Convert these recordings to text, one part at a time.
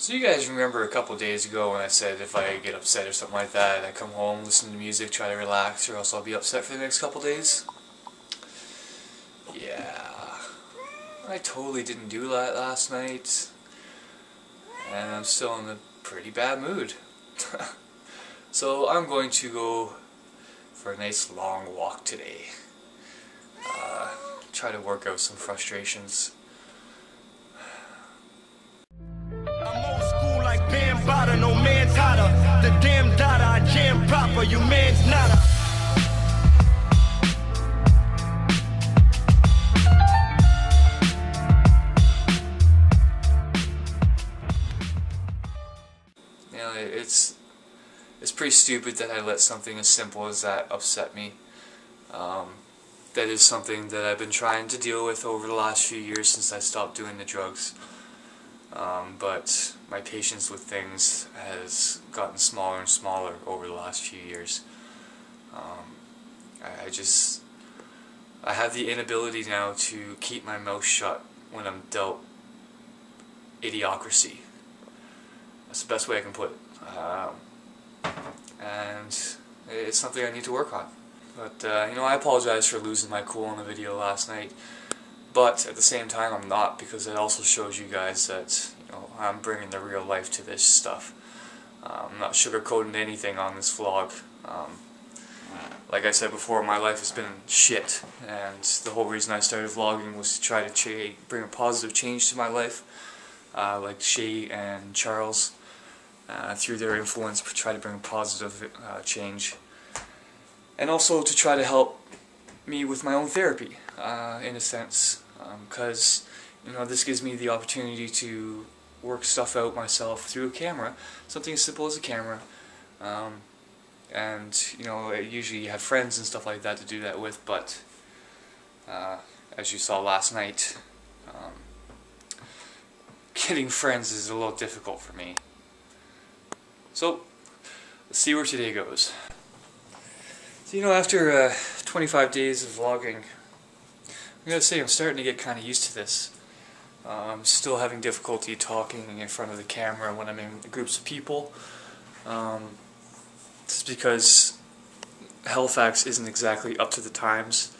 So you guys remember a couple days ago when I said if I get upset or something like that, I come home, listen to music, try to relax, or else I'll be upset for the next couple days? Yeah, I totally didn't do that last night, and I'm still in a pretty bad mood. So I'm going to go for a nice long walk today. Try to work out some frustrations. I'm old school like Bambada, no man's hotter. The damn data, I jam proper, you man's nada. You know, it's pretty stupid that I let something as simple as that upset me. That is something that I've been trying to deal with over the last few years since I stopped doing the drugs. But my patience with things has gotten smaller and smaller over the last few years. I have the inability now to keep my mouth shut when I'm dealt idiocracy. That's the best way I can put it. And it's something I need to work on. But, you know, I apologize for losing my cool in the video last night. But at the same time, I'm not, because it also shows you guys that, you know, I'm bringing the real life to this stuff. I'm not sugarcoating anything on this vlog. Like I said before, my life has been shit, and the whole reason I started vlogging was to try to bring a positive change to my life. Like Shay and Charles, through their influence, try to bring a positive change. And also to try to help me with my own therapy, in a sense, because you know, this gives me the opportunity to work stuff out myself through a camera, something as simple as a camera, and you know, usually you have friends and stuff like that to do that with, but as you saw last night, getting friends is a little difficult for me. So let's see where today goes. So, you know, after 25 days of vlogging, I gotta say I'm starting to get kind of used to this. I'm still having difficulty talking in front of the camera when I'm in groups of people. It's because Halifax isn't exactly up to the times.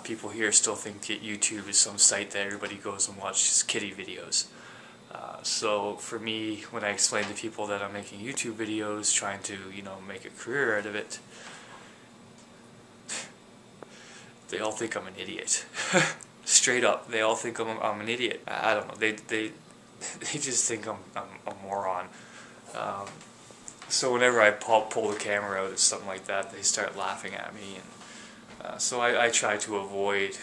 People here still think that YouTube is some site that everybody goes and watches kiddie videos. So for me, when I explain to people that I'm making YouTube videos, trying to, you know, make a career out of it, they all think I'm an idiot. Straight up, they all think I'm an idiot. I don't know. They just think I'm a moron. So whenever I pull the camera out or something like that, they start laughing at me, and so I try to avoid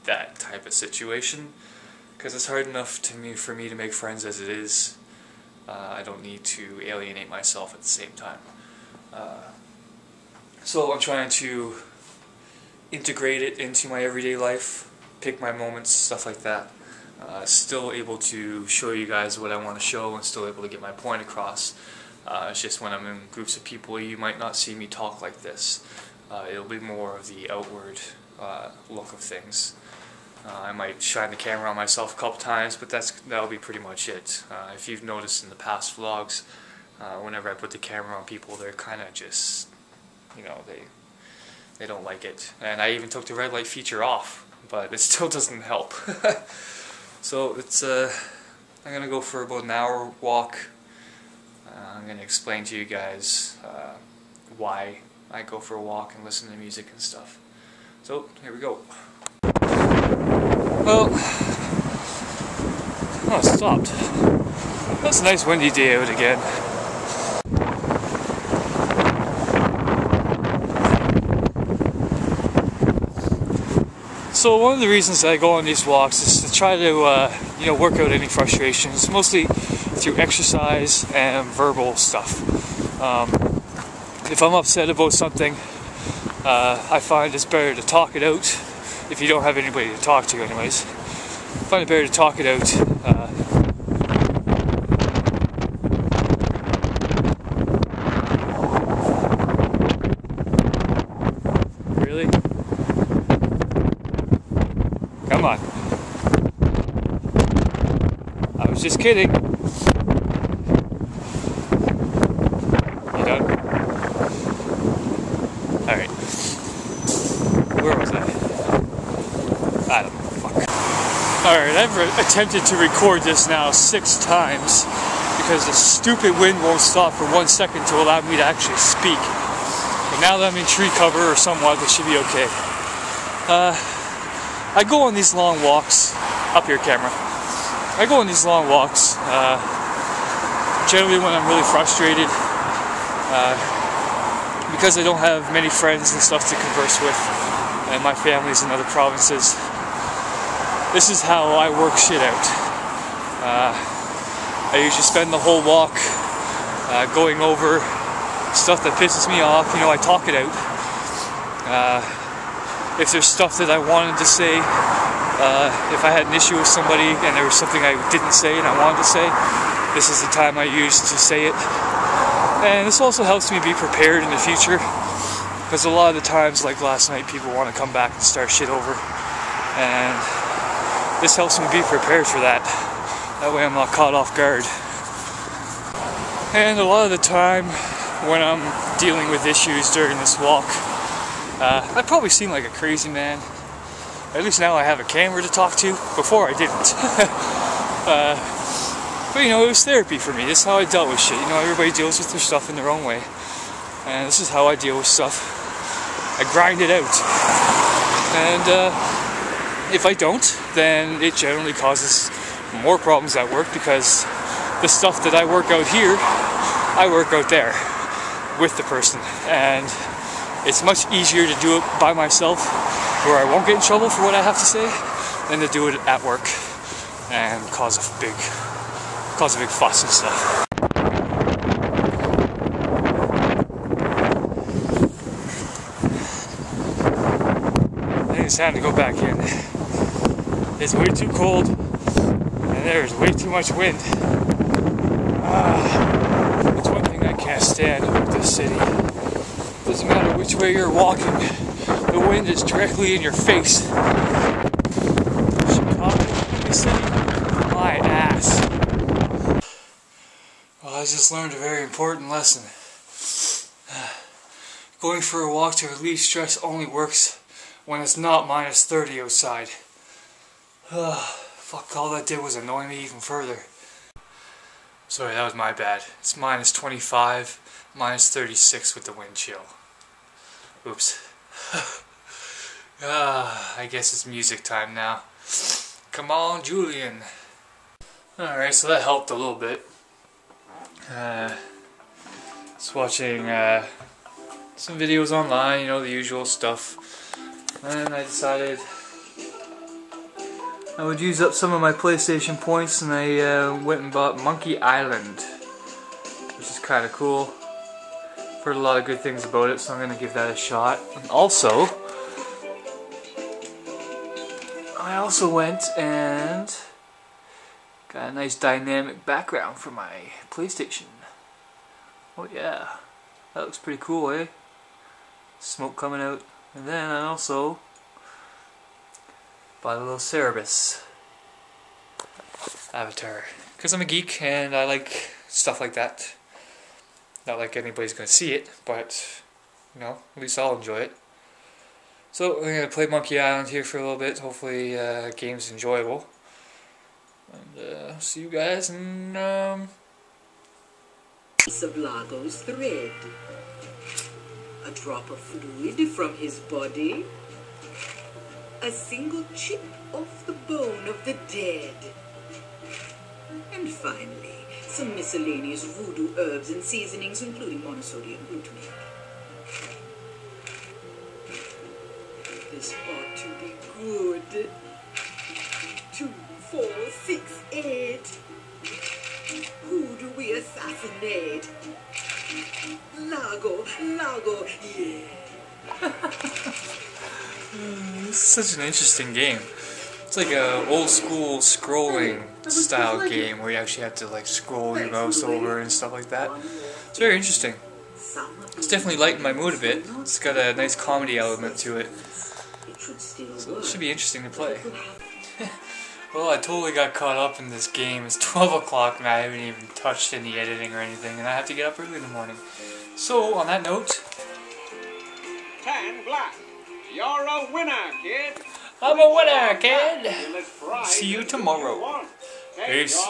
that type of situation, because it's hard enough for me to make friends as it is. I don't need to alienate myself at the same time. So I'm trying to integrate it into my everyday life, pick my moments, stuff like that. Still able to show you guys what I want to show, and still able to get my point across. It's just when I'm in groups of people, you might not see me talk like this. It'll be more of the outward look of things. I might shine the camera on myself a couple times, but that'll be pretty much it. If you've noticed in the past vlogs, whenever I put the camera on people, they're kind of just, you know, they don't like it. And I even took the red light feature off, but it still doesn't help. So it's I'm gonna go for about an hour walk. I'm gonna explain to you guys why I go for a walk and listen to music and stuff. So here we go. Well, oh, it stopped. That's a nice windy day out again. So one of the reasons I go on these walks is to try to you know, work out any frustrations, mostly through exercise and verbal stuff. If I'm upset about something, I find it's better to talk it out, if you don't have anybody to talk to anyways. I find it better to talk it out. Really? Come on. was just kidding. You done? Alright. Where was I? I don't know. Fuck. Alright, I've attempted to record this now 6 times because the stupid wind won't stop for 1 second to allow me to actually speak. But now that I'm in tree cover or somewhat, this should be okay. I go on these long walks. Up here, camera. I go on these long walks. Generally when I'm really frustrated. Because I don't have many friends and stuff to converse with. And my family's in other provinces. This is how I work shit out. I usually spend the whole walk going over stuff that pisses me off. You know, I talk it out. If there's stuff that I wanted to say, if I had an issue with somebody and there was something I didn't say and I wanted to say, this is the time I use to say it. And this also helps me be prepared in the future, because a lot of the times, like last night, people want to come back and start shit over, and this helps me be prepared for that. That way I'm not caught off guard. And a lot of the time when I'm dealing with issues during this walk, I probably seem like a crazy man. At least now I have a camera to talk to. Before I didn't. But you know, it was therapy for me. This is how I dealt with shit. You know, everybody deals with their stuff in their own way. And this is how I deal with stuff. I grind it out. And if I don't, then it generally causes more problems at work, because the stuff that I work out here, I work out there with the person. And it's much easier to do it by myself, where I won't get in trouble for what I have to say, than to do it at work and cause a big fuss and stuff. I think it's time to go back in. It's way too cold, and there's way too much wind. That's one thing I can't stand about this city. Doesn't matter which way you're walking, the wind is directly in your face. Chicago, big city, my ass. Well, I just learned a very important lesson. Going for a walk to relieve stress only works when it's not -30 outside. Fuck, all that did was annoy me even further. Sorry, that was my bad. It's -25, -36 with the wind chill. Oops. I guess it's music time now. Come on, Julian. Alright, so that helped a little bit. Just watching some videos online, you know, the usual stuff. And I decided I would use up some of my PlayStation points, and I went and bought Monkey Island, which is kind of cool. Heard a lot of good things about it, so I'm going to give that a shot. And also, I also went and got a nice dynamic background for my PlayStation. Oh yeah, that looks pretty cool, eh? Smoke coming out. And then I also bought a little Cerebus avatar, because I'm a geek and I like stuff like that. Not like anybody's going to see it, but you know, at least I'll enjoy it. So I'm going to play Monkey Island here for a little bit. Hopefully the game's enjoyable. And see you guys in piece of Lago's thread, a drop of fluid from his body, a single chip off the bone of the dead, and finally some miscellaneous voodoo herbs and seasonings, including monosodium glutamate. This ought to be good. 2, 4, 6, 8. Who do we assassinate? Lago, yeah. This is such an interesting game. It's like a old school scrolling style game where you actually have to like scroll your mouse over and stuff like that. It's very interesting. It's definitely lightened my mood a bit. It's got a nice comedy element to it. So it should be interesting to play. Well, I totally got caught up in this game. It's 12 o'clock and I haven't even touched any editing or anything, and I have to get up early in the morning. So, on that note... 10 black. You're a winner, kid. I'm a winner, kid! See you tomorrow. Peace.